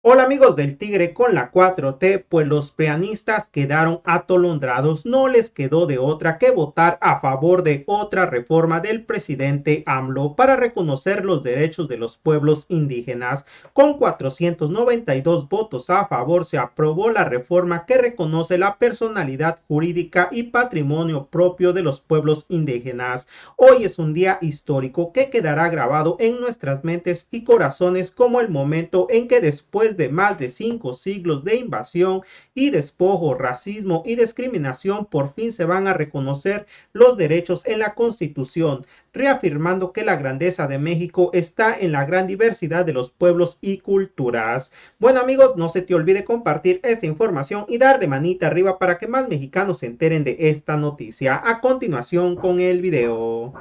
Hola amigos del Tigre con la 4T, pues los prianistas quedaron atolondrados, no les quedó de otra que votar a favor de otra reforma del presidente AMLO para reconocer los derechos de los pueblos indígenas. Con 492 votos a favor se aprobó la reforma que reconoce la personalidad jurídica y patrimonio propio de los pueblos indígenas. Hoy es un día histórico que quedará grabado en nuestras mentes y corazones como el momento en que después de más de 5 siglos de invasión y despojo, racismo y discriminación, por fin se van a reconocer los derechos en la Constitución, reafirmando que la grandeza de México está en la gran diversidad de los pueblos y culturas. Bueno amigos, no se te olvide compartir esta información y darle manita arriba para que más mexicanos se enteren de esta noticia. A continuación con el video.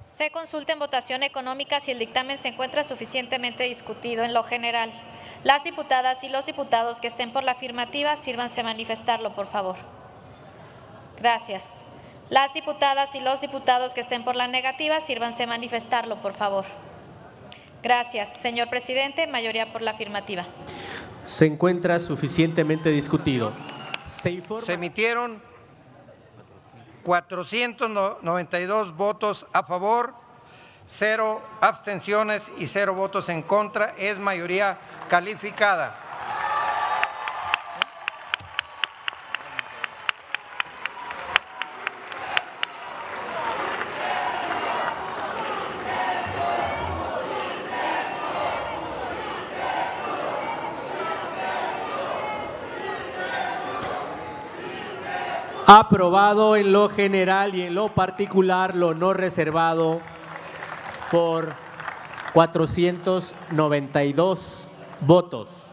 Se consulta en votación económica si el dictamen se encuentra suficientemente discutido en lo general. Las diputadas y los diputados que estén por la afirmativa, sírvanse a manifestarlo, por favor. Gracias. Las diputadas y los diputados que estén por la negativa, sírvanse a manifestarlo, por favor. Gracias. Señor presidente, mayoría por la afirmativa. Se encuentra suficientemente discutido. Se emitieron 492 votos a favor, 0 abstenciones y 0 votos en contra. Es mayoría calificada. Aprobado en lo general y en lo particular, lo no reservado por 492 votos.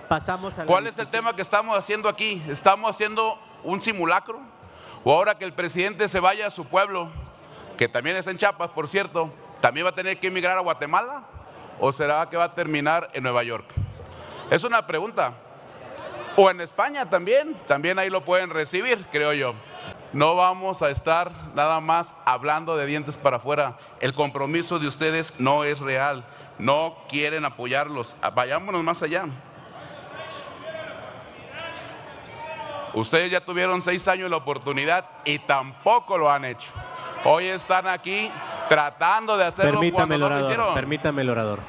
Pasamos a ¿Cuál es el tema que estamos haciendo aquí? ¿Estamos haciendo un simulacro? ¿O ahora que el presidente se vaya a su pueblo, que también está en Chiapas, por cierto, también va a tener que emigrar a Guatemala? ¿O será que va a terminar en Nueva York? Es una pregunta. O en España también ahí lo pueden recibir, creo yo. No vamos a estar nada más hablando de dientes para afuera. El compromiso de ustedes no es real, no quieren apoyarlos. Vayámonos más allá. Ustedes ya tuvieron 6 años la oportunidad y tampoco lo han hecho. Hoy están aquí tratando de hacerlo cuando no lo hicieron. Permítame el orador.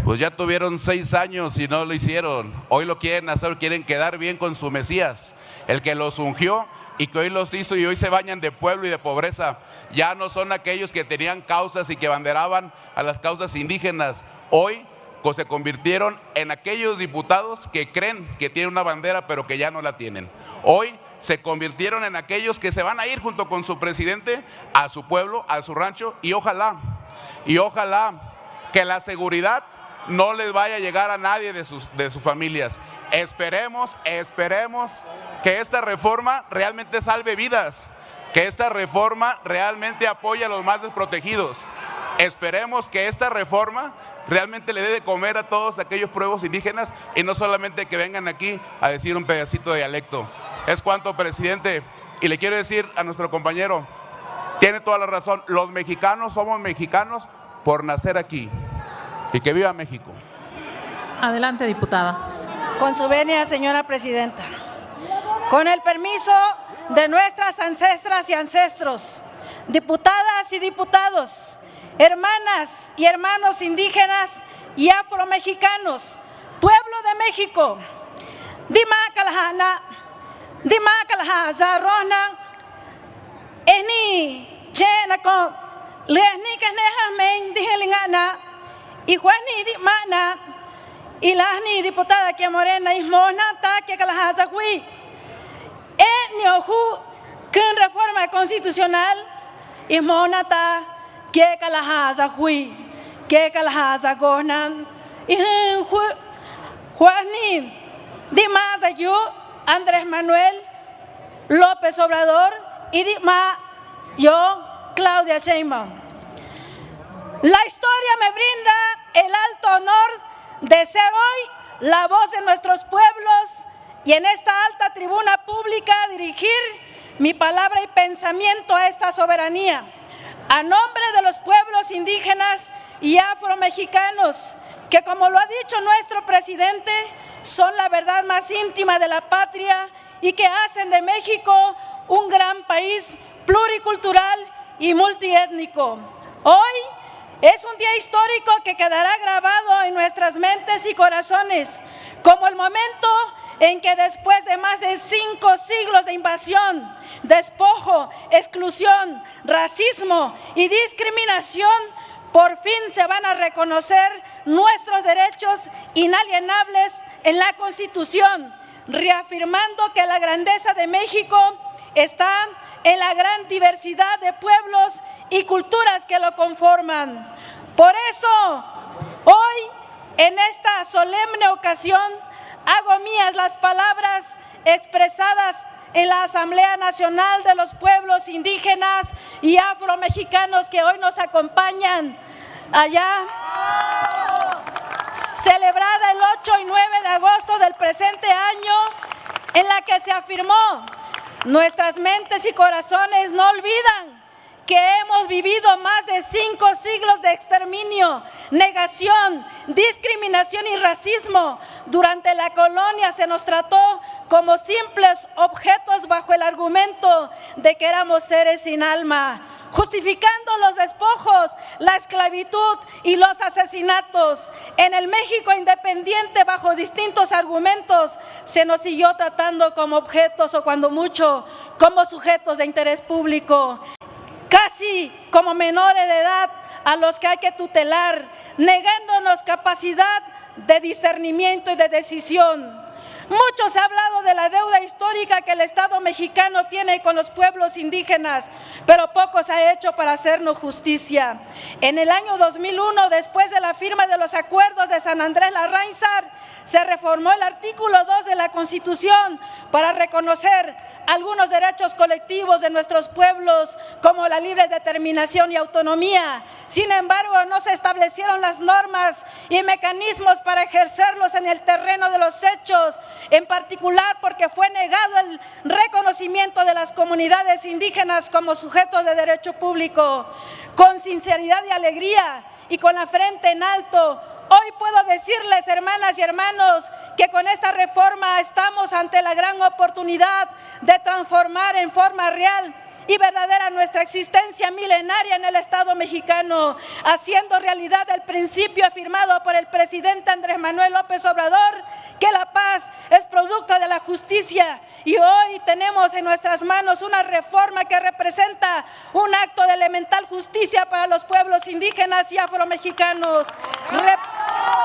Pues ya tuvieron 6 años y no lo hicieron. Hoy lo quieren hacer, quieren quedar bien con su Mesías, el que los ungió y que hoy los hizo y hoy se bañan de pueblo y de pobreza. Ya no son aquellos que tenían causas y que banderaban a las causas indígenas. Hoy se convirtieron en aquellos diputados que creen que tienen una bandera pero que ya no la tienen. Hoy se convirtieron en aquellos que se van a ir junto con su presidente a su pueblo, a su rancho y ojalá que la seguridad no les vaya a llegar a nadie de sus familias. Esperemos que esta reforma realmente salve vidas, que esta reforma realmente apoye a los más desprotegidos. Esperemos que esta reforma realmente le dé de comer a todos aquellos pueblos indígenas y no solamente que vengan aquí a decir un pedacito de dialecto. Es cuanto, presidente, y le quiero decir a nuestro compañero, tiene toda la razón, los mexicanos somos mexicanos por nacer aquí. Y que viva México. Adelante, diputada. Con su venia, señora presidenta. Con el permiso de nuestras ancestras y ancestros, diputadas y diputados, hermanas y hermanos indígenas y afromexicanos, pueblo de México, Dima Kalahana, Dima Kalahazarona, Eni, Chenako, Lehni Kaneha Main Dihelingana, y Juani di mana y lahni diputada que morena y mona ta que calahaza hui nioju que reforma constitucional y mona ta que calahaza hui que calahaza gonan y Juani di más yo Andrés Manuel López Obrador y di ma yo Claudia Sheinbaum. La historia me brinda el alto honor de ser hoy la voz de nuestros pueblos y en esta alta tribuna pública dirigir mi palabra y pensamiento a esta soberanía, a nombre de los pueblos indígenas y afromexicanos, que como lo ha dicho nuestro presidente, son la verdad más íntima de la patria y que hacen de México un gran país pluricultural y multiétnico. Hoy es un día histórico que quedará grabado en nuestras mentes y corazones, como el momento en que después de más de 5 siglos de invasión, despojo, exclusión, racismo y discriminación, por fin se van a reconocer nuestros derechos inalienables en la Constitución, reafirmando que la grandeza de México está en la gran diversidad de pueblos y culturas que lo conforman. Por eso, hoy, en esta solemne ocasión, hago mías las palabras expresadas en la Asamblea Nacional de los Pueblos Indígenas y Afromexicanos que hoy nos acompañan allá, celebrada el 8 y 9 de agosto del presente año, en la que se afirmó: nuestras mentes y corazones no olvidan que hemos vivido más de 5 siglos de exterminio, negación, discriminación y racismo. Durante la colonia se nos trató como simples objetos bajo el argumento de que éramos seres sin alma, justificando los despojos, la esclavitud y los asesinatos. En el México independiente, bajo distintos argumentos, se nos siguió tratando como objetos o cuando mucho como sujetos de interés público, casi como menores de edad a los que hay que tutelar, negándonos capacidad de discernimiento y de decisión. Mucho se ha hablado de la deuda histórica que el Estado mexicano tiene con los pueblos indígenas, pero poco se ha hecho para hacernos justicia. En el año 2001, después de la firma de los acuerdos de San Andrés Larrainzar, se reformó el artículo 2 de la Constitución para reconocer algunos derechos colectivos de nuestros pueblos, como la libre determinación y autonomía. Sin embargo, no se establecieron las normas y mecanismos para ejercerlos en el terreno de los hechos, en particular porque fue negado el reconocimiento de las comunidades indígenas como sujetos de derecho público. Con sinceridad y alegría y con la frente en alto, hoy puedo decirles, hermanas y hermanos, que con esta reforma estamos ante la gran oportunidad de transformar en forma real y verdadera nuestra existencia milenaria en el Estado mexicano, haciendo realidad el principio afirmado por el presidente Andrés Manuel López Obrador, que la paz es producto de la justicia. Y hoy tenemos en nuestras manos una reforma que representa un acto de elemental justicia para los pueblos indígenas y afromexicanos,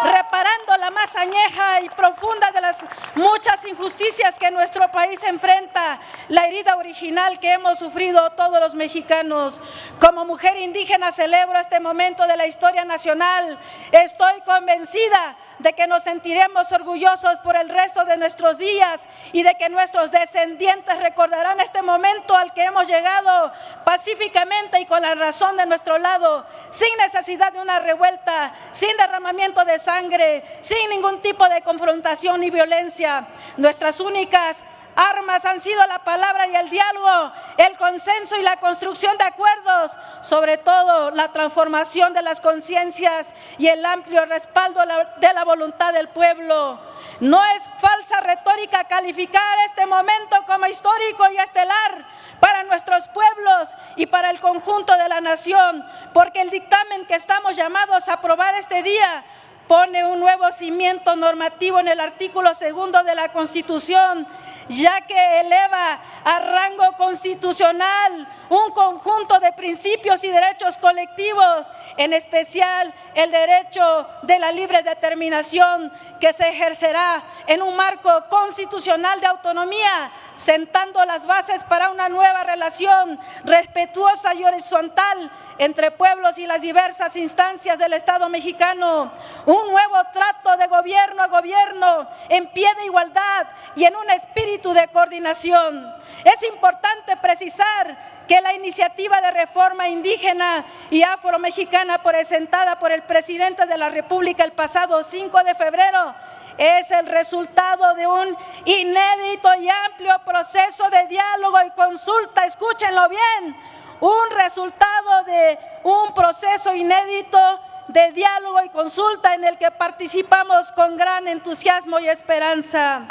reparando la más añeja y profunda de las muchas injusticias que nuestro país enfrenta, la herida original que hemos sufrido todos los mexicanos. Como mujer indígena celebro este momento de la historia nacional. Estoy convencida de que nos sentiremos orgullosos por el resto de nuestros días y de que nuestros descendientes recordarán este momento al que hemos llegado pacíficamente y con la razón de nuestro lado, sin necesidad de una revuelta, sin derramamiento de sangre, sin ningún tipo de confrontación ni violencia. Nuestras únicas armas han sido la palabra y el diálogo, el consenso y la construcción de acuerdos, sobre todo la transformación de las conciencias y el amplio respaldo de la voluntad del pueblo. No es falsa retórica calificar este momento como histórico y estelar para nuestros pueblos y para el conjunto de la nación, porque el dictamen que estamos llamados a aprobar este día pone un nuevo cimiento normativo en el artículo 2 de la Constitución, ya que eleva a rango constitucional un conjunto de principios y derechos colectivos, en especial el derecho de la libre determinación, que se ejercerá en un marco constitucional de autonomía, sentando las bases para una nueva relación respetuosa y horizontal entre pueblos y las diversas instancias del Estado mexicano, un nuevo trato de gobierno a gobierno en pie de igualdad y en un espíritu de coordinación. Es importante precisar que la iniciativa de reforma indígena y afromexicana presentada por el presidente de la República el pasado 5 de febrero es el resultado de un inédito y amplio proceso de diálogo y consulta, escúchenlo bien, un resultado de un proceso inédito de diálogo y consulta en el que participamos con gran entusiasmo y esperanza.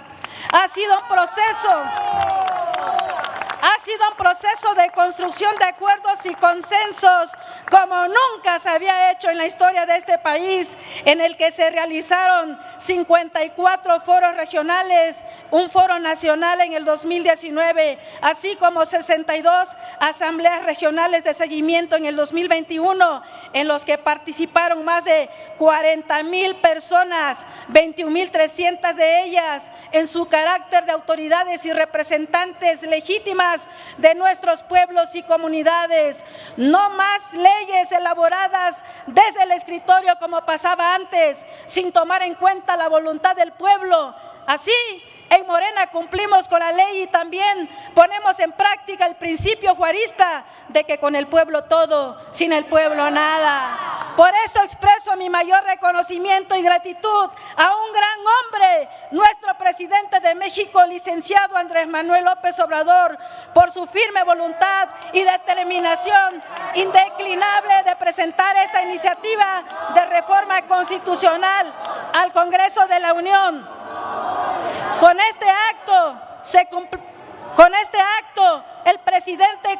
Ha sido un proceso de construcción de acuerdos y consensos como nunca se había hecho en la historia de este país, en el que se realizaron 54 foros regionales, un foro nacional en el 2019, así como 62 asambleas regionales de seguimiento en el 2021, en los que participaron más de 40,000 personas, 21,300 de ellas en su carácter de autoridades y representantes legítimas de nuestros pueblos y comunidades. No más leyes elaboradas desde el escritorio como pasaba antes, sin tomar en cuenta la voluntad del pueblo. Así, en Morena cumplimos con la ley y también ponemos en práctica el principio juarista de que con el pueblo todo, sin el pueblo nada. Por eso expreso mi mayor reconocimiento y gratitud a un gran hombre, nuestro presidente de México, licenciado Andrés Manuel López Obrador, por su firme voluntad y determinación indeclinable de presentar esta iniciativa de reforma constitucional al Congreso de la Unión. Con este acto, el presidente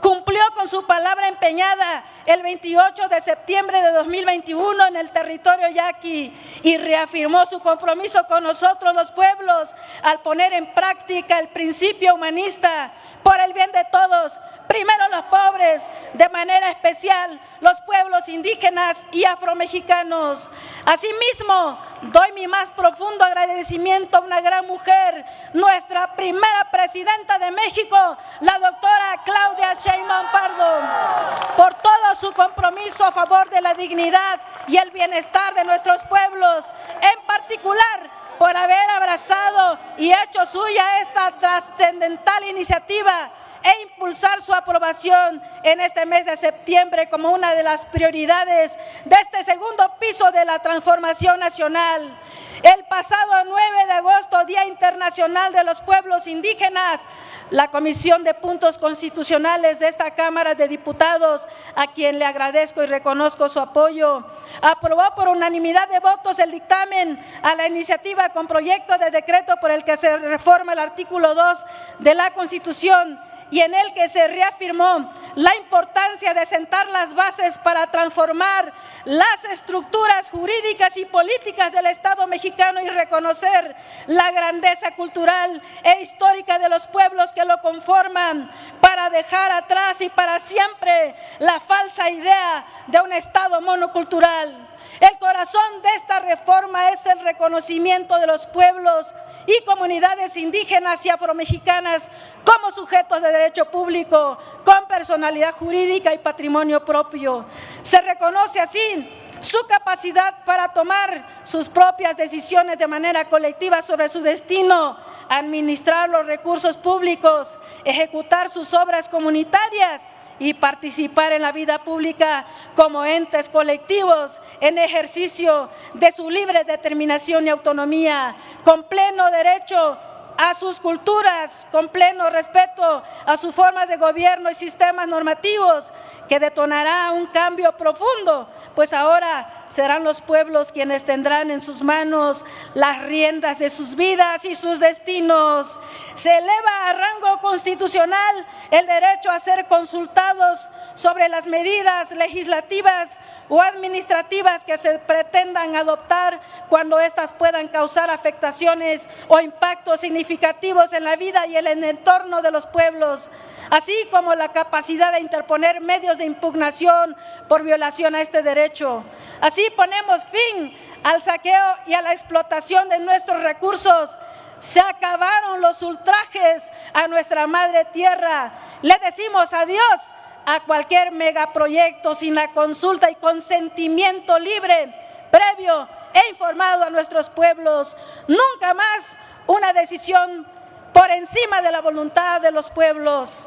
cumplió con su palabra empeñada el 28 de septiembre de 2021 en el territorio yaqui y reafirmó su compromiso con nosotros los pueblos al poner en práctica el principio humanista por el bien de todos, primero los pobres, de manera especial los pueblos indígenas y afromexicanos. Asimismo, doy mi más profundo agradecimiento a una gran mujer, nuestra primera presidenta de México, la doctora Claudia Sheinbaum Pardo, por todo su compromiso a favor de la dignidad y el bienestar de nuestros pueblos, en particular por haber abrazado y hecho suya esta trascendental iniciativa e impulsar su aprobación en este mes de septiembre como una de las prioridades de este segundo piso de la transformación nacional. El pasado 9 de agosto, Día Internacional de los Pueblos Indígenas, la Comisión de Puntos Constitucionales de esta Cámara de Diputados, a quien le agradezco y reconozco su apoyo, aprobó por unanimidad de votos el dictamen a la iniciativa con proyecto de decreto por el que se reforma el artículo 2 de la Constitución, y en el que se reafirmó la importancia de sentar las bases para transformar las estructuras jurídicas y políticas del Estado mexicano y reconocer la grandeza cultural e histórica de los pueblos que lo conforman, para dejar atrás y para siempre la falsa idea de un Estado monocultural. El corazón de esta reforma es el reconocimiento de los pueblos y comunidades indígenas y afromexicanas como sujetos de derecho público, con personalidad jurídica y patrimonio propio. Se reconoce así su capacidad para tomar sus propias decisiones de manera colectiva sobre su destino, administrar los recursos públicos, ejecutar sus obras comunitarias y participar en la vida pública como entes colectivos en ejercicio de su libre determinación y autonomía, con pleno derecho a sus culturas, con pleno respeto a sus formas de gobierno y sistemas normativos, que detonará un cambio profundo, pues ahora serán los pueblos quienes tendrán en sus manos las riendas de sus vidas y sus destinos. Se eleva a rango constitucional el derecho a ser consultados sobre las medidas legislativas o administrativas que se pretendan adoptar cuando éstas puedan causar afectaciones o impactos significativos en la vida y en el entorno de los pueblos, así como la capacidad de interponer medios de impugnación por violación a este derecho. Así ponemos fin al saqueo y a la explotación de nuestros recursos. Se acabaron los ultrajes a nuestra madre tierra. Le decimos adiós a cualquier megaproyecto sin la consulta y consentimiento libre, previo e informado a nuestros pueblos. Nunca más una decisión por encima de la voluntad de los pueblos.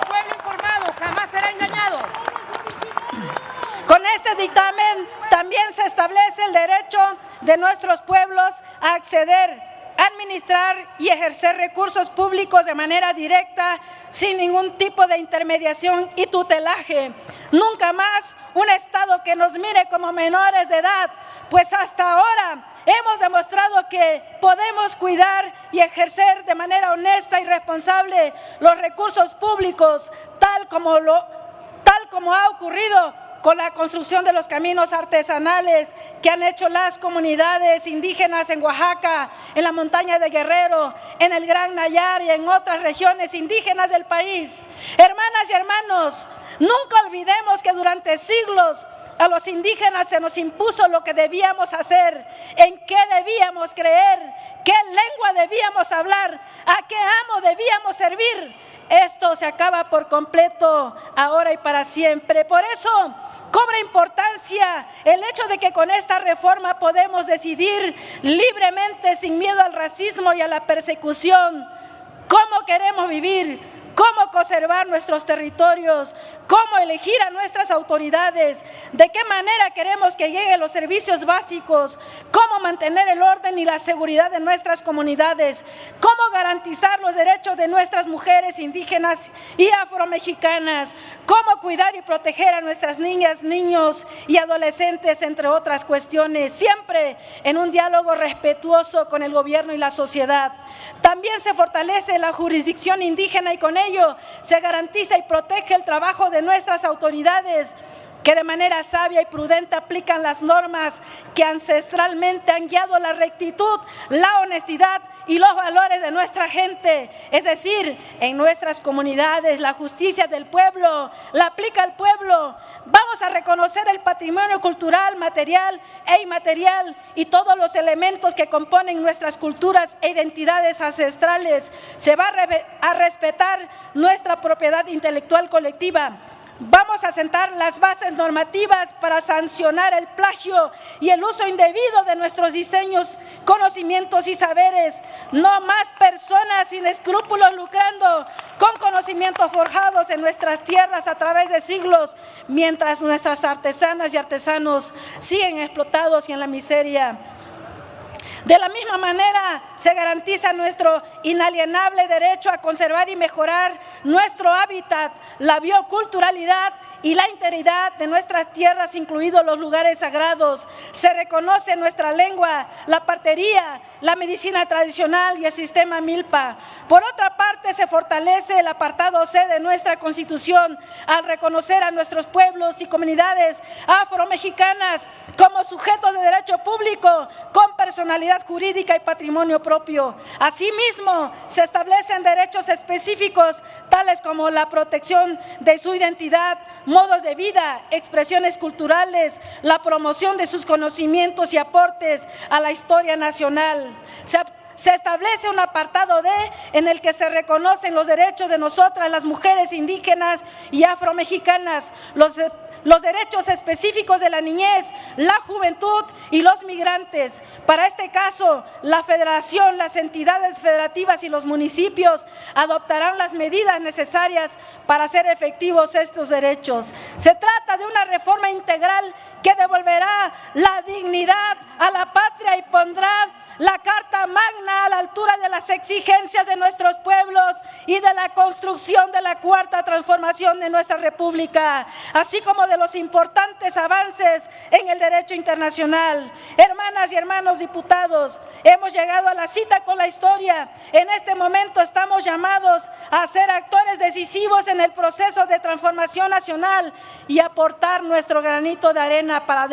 Pueblo informado jamás será engañado. Con este dictamen también se establece el derecho de nuestros pueblos a acceder administrar y ejercer recursos públicos de manera directa, sin ningún tipo de intermediación y tutelaje. Nunca más un Estado que nos mire como menores de edad, pues hasta ahora hemos demostrado que podemos cuidar y ejercer de manera honesta y responsable los recursos públicos, tal como ha ocurrido con la construcción de los caminos artesanales que han hecho las comunidades indígenas en Oaxaca, en la montaña de Guerrero, en el Gran Nayar y en otras regiones indígenas del país. Hermanas y hermanos, nunca olvidemos que durante siglos a los indígenas se nos impuso lo que debíamos hacer, en qué debíamos creer, qué lengua debíamos hablar, a qué amo debíamos servir. Esto se acaba por completo ahora y para siempre. Por eso cobra importancia el hecho de que con esta reforma podemos decidir libremente, sin miedo al racismo y a la persecución, cómo queremos vivir, cómo conservar nuestros territorios, cómo elegir a nuestras autoridades, de qué manera queremos que lleguen los servicios básicos, cómo mantener el orden y la seguridad de nuestras comunidades, cómo garantizar los derechos de nuestras mujeres indígenas y afromexicanas, cómo cuidar y proteger a nuestras niñas, niños y adolescentes, entre otras cuestiones, siempre en un diálogo respetuoso con el gobierno y la sociedad. También se fortalece la jurisdicción indígena y con ello se garantiza y protege el trabajo de nuestras autoridades, que de manera sabia y prudente aplican las normas que ancestralmente han guiado la rectitud, la honestidad y los valores de nuestra gente. Es decir, en nuestras comunidades la justicia del pueblo la aplica el pueblo. Vamos a reconocer el patrimonio cultural, material e inmaterial y todos los elementos que componen nuestras culturas e identidades ancestrales. Se va a respetar nuestra propiedad intelectual colectiva. Vamos a sentar las bases normativas para sancionar el plagio y el uso indebido de nuestros diseños, conocimientos y saberes. No más personas sin escrúpulos lucrando con conocimientos forjados en nuestras tierras a través de siglos, mientras nuestras artesanas y artesanos siguen explotados y en la miseria. De la misma manera, se garantiza nuestro inalienable derecho a conservar y mejorar nuestro hábitat, la bioculturalidad y la integridad de nuestras tierras, incluidos los lugares sagrados. Se reconoce nuestra lengua, la partería, la medicina tradicional y el sistema Milpa. Por otra parte, se fortalece el apartado C de nuestra Constitución al reconocer a nuestros pueblos y comunidades afromexicanas como sujetos de derecho público con personalidad jurídica y patrimonio propio. Asimismo, se establecen derechos específicos tales como la protección de su identidad, modos de vida, expresiones culturales, la promoción de sus conocimientos y aportes a la historia nacional. Se establece un apartado D en el que se reconocen los derechos de nosotras, las mujeres indígenas y afromexicanas, los derechos específicos de la niñez, la juventud y los migrantes. Para este caso, la federación, las entidades federativas y los municipios adoptarán las medidas necesarias para hacer efectivos estos derechos. Se trata de una reforma integral que devolverá la dignidad a la patria y pondrá la Carta Magna a la altura de las exigencias de nuestros pueblos y de la construcción de la cuarta transformación de nuestra República, así como de los importantes avances en el derecho internacional. Hermanas y hermanos diputados, hemos llegado a la cita con la historia. En este momento estamos llamados a ser actores decisivos en el proceso de transformación nacional y aportar nuestro granito de arena para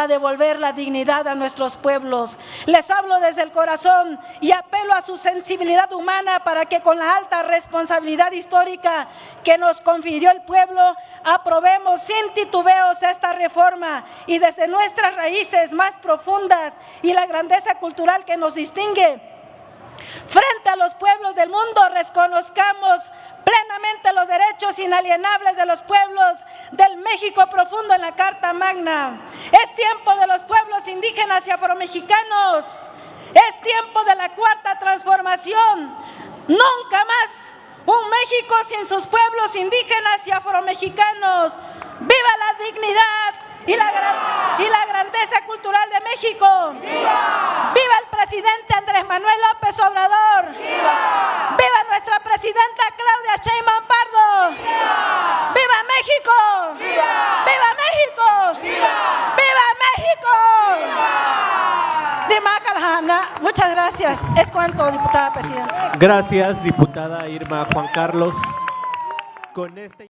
devolver la dignidad a nuestros pueblos. Les hablo desde el corazón y apelo a su sensibilidad humana para que con la alta responsabilidad histórica que nos confirió el pueblo, aprobemos sin titubeos esta reforma y desde nuestras raíces más profundas y la grandeza cultural que nos distingue, frente a los pueblos del mundo, reconozcamos plenamente los derechos inalienables de los pueblos del México profundo en la Carta Magna. Es tiempo de los pueblos indígenas y afromexicanos. Es tiempo de la cuarta transformación. Nunca más un México sin sus pueblos indígenas y afromexicanos. ¡Viva la dignidad y la grandeza cultural de México! ¡Viva! ¡Viva el presidente! presidente Andrés Manuel López Obrador. ¡Viva! ¡Viva nuestra presidenta Claudia Sheinbaum Pardo! ¡Viva! ¡Viva México! ¡Viva! ¡Viva México! ¡Viva! ¡Viva México! ¡Viva! Dima Calhana, muchas gracias. Es cuanto, diputada presidenta. Gracias, diputada Irma Juan Carlos. Con este